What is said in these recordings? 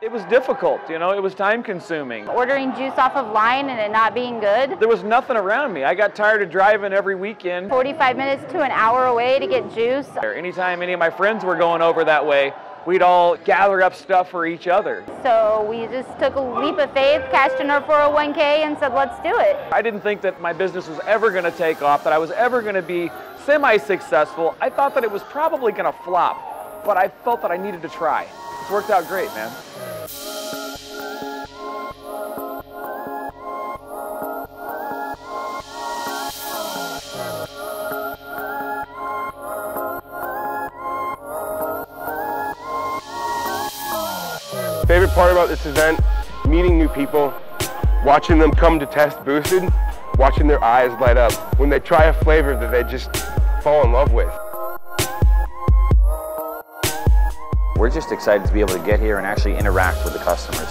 It was difficult, you know, it was time consuming. Ordering juice off of line and it not being good. There was nothing around me. I got tired of driving every weekend. 45 minutes to an hour away to get juice. Anytime any of my friends were going over that way, we'd all gather up stuff for each other. So we just took a leap of faith, cashed in our 401k and said, let's do it. I didn't think that my business was ever going to take off, that I was ever going to be semi-successful. I thought that it was probably going to flop, but I felt that I needed to try. It's worked out great, man. Favorite part about this event, meeting new people, watching them come to test Boosted, watching their eyes light up when they try a flavor that they just fall in love with. We're just excited to be able to get here and actually interact with the customers.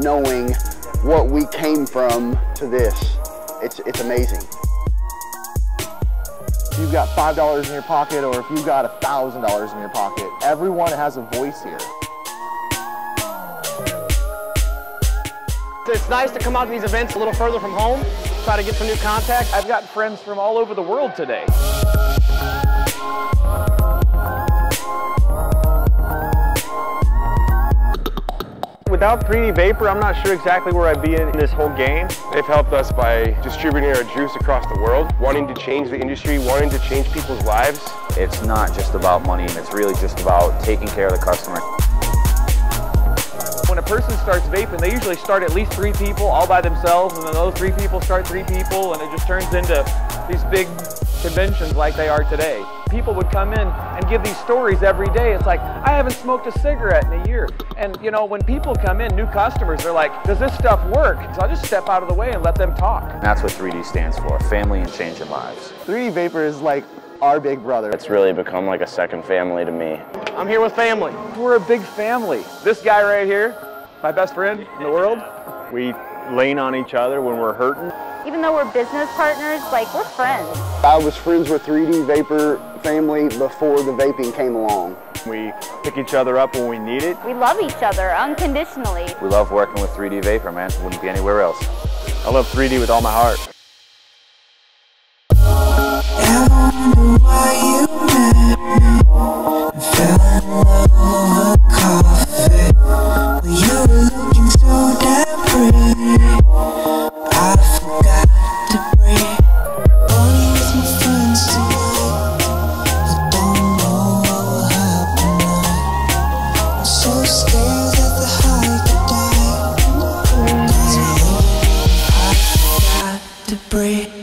Knowing what we came from to this, it's amazing. If you've got $5 in your pocket or if you've got $1,000 in your pocket, everyone has a voice here. It's nice to come out to these events a little further from home, try to get some new contacts. I've got friends from all over the world today. Without 3D Vapor, I'm not sure exactly where I'd be in this whole game. They've helped us by distributing our juice across the world, wanting to change the industry, wanting to change people's lives. It's not just about money, it's really just about taking care of the customer. When a person starts vaping, they usually start at least 3 people all by themselves, and then those 3 people start 3 people, and it just turns into these big conventions like they are today. People would come in and give these stories every day. It's like, I haven't smoked a cigarette in a year. And you know, when people come in, new customers, they're like, does this stuff work? So I just step out of the way and let them talk. And that's what 3D stands for, family and changing lives. 3D Vapor is like our big brother. It's really become like a second family to me. I'm here with family. We're a big family. This guy right here, my best friend in the world. We lean on each other when we're hurting. Even though we're business partners, like we're friends. I was friends with 3D Vapor family before the vaping came along. We pick each other up when we need it. We love each other unconditionally. We love working with 3D Vapor, man. Wouldn't be anywhere else. I love 3D with all my heart. I wonder why you met me. Fell in love over coffee. Well, you were looking so damn pretty. I forgot to breathe. Only with my friends tonight. I don't know what will happen tonight. I'm so scared that the high could die. I forgot to breathe.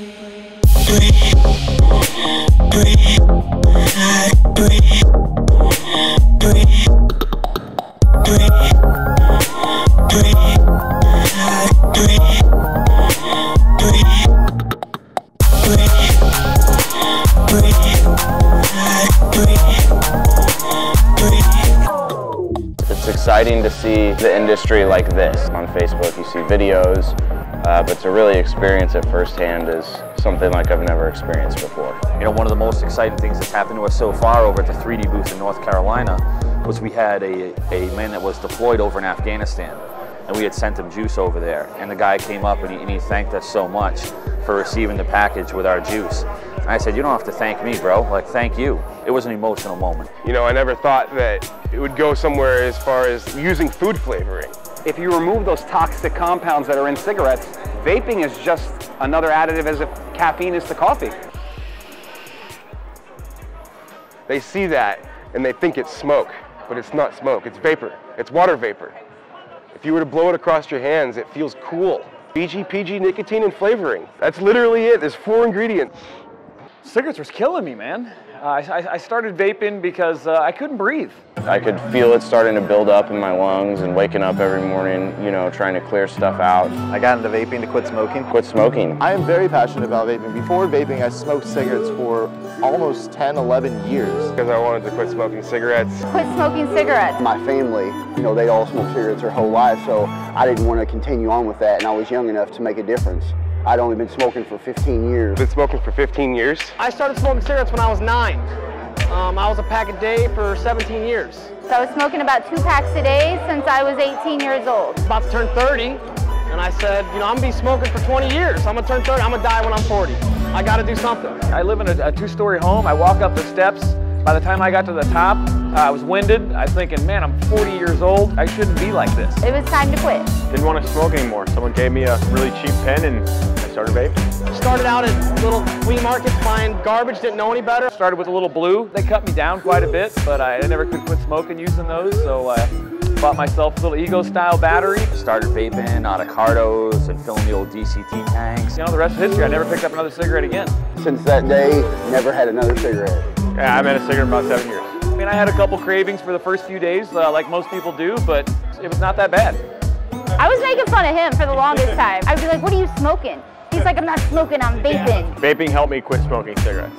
It's exciting to see the industry like this. On Facebook you see videos, but to really experience it firsthand is something like I've never experienced before. You know, one of the most exciting things that's happened to us so far over at the 3D booth in North Carolina was we had a man that was deployed over in Afghanistan, and we had sent him juice over there. And the guy came up and he thanked us so much for receiving the package with our juice. And I said, you don't have to thank me, bro. Like, thank you. It was an emotional moment. You know, I never thought that it would go somewhere as far as using food flavoring. If you remove those toxic compounds that are in cigarettes, vaping is just another additive as if caffeine is to coffee. They see that and they think it's smoke, but it's not smoke, it's vapor. It's water vapor. If you were to blow it across your hands, it feels cool. BGPG, nicotine, and flavoring. That's literally it. There's 4 ingredients. Cigarettes was killing me, man. I started vaping because I couldn't breathe. I could feel it starting to build up in my lungs and waking up every morning, you know, trying to clear stuff out. I got into vaping to quit smoking. Quit smoking. I am very passionate about vaping. Before vaping, I smoked cigarettes for almost 10, 11 years. Because I wanted to quit smoking cigarettes. Quit smoking cigarettes. My family, you know, they all smoked cigarettes their whole life, so I didn't want to continue on with that, and I was young enough to make a difference. I'd only been smoking for 15 years. Been smoking for 15 years? I started smoking cigarettes when I was 9. I was a pack a day for 17 years. So I was smoking about 2 packs a day since I was 18 years old. About to turn 30, and I said, you know, I'm gonna be smoking for 20 years. I'm gonna turn 30, I'm gonna die when I'm 40. I gotta do something. I live in a 2-story home. I walk up the steps. By the time I got to the top, I was winded. I was thinking, man, I'm 40 years old. I shouldn't be like this. It was time to quit. Didn't want to smoke anymore. Someone gave me a really cheap pen and I started vaping. Started out at little flea markets buying garbage, didn't know any better. Started with a little blue. They cut me down quite a bit, but I never could quit smoking using those, so I bought myself a little Ego-style battery. Started vaping out of cartos and filling the old DCT tanks. You know, the rest of history, I never picked up another cigarette again. Since that day, never had another cigarette. Yeah, I've had a cigarette about 7 years. I mean, I had a couple cravings for the first few days, like most people do, but it was not that bad. I was making fun of him for the longest time. I'd be like, what are you smoking? He's like, I'm not smoking, I'm vaping. Vaping helped me quit smoking cigarettes.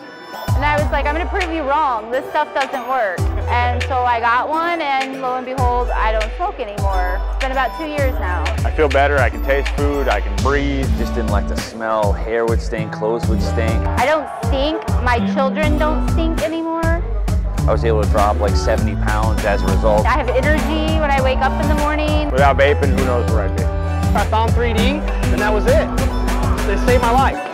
And I was like, I'm gonna prove you wrong. This stuff doesn't work. And so I got one, and lo and behold, I don't smoke anymore. It's been about 2 years now. I feel better, I can taste food, I can breathe. Just didn't like the smell. Hair would stink, clothes would stink. I don't stink. My children don't stink anymore. I was able to drop like 70 pounds as a result. I have energy when I wake up in the morning. Without vaping, who knows where I'd be. I found 3D, and that was it. It saved my life.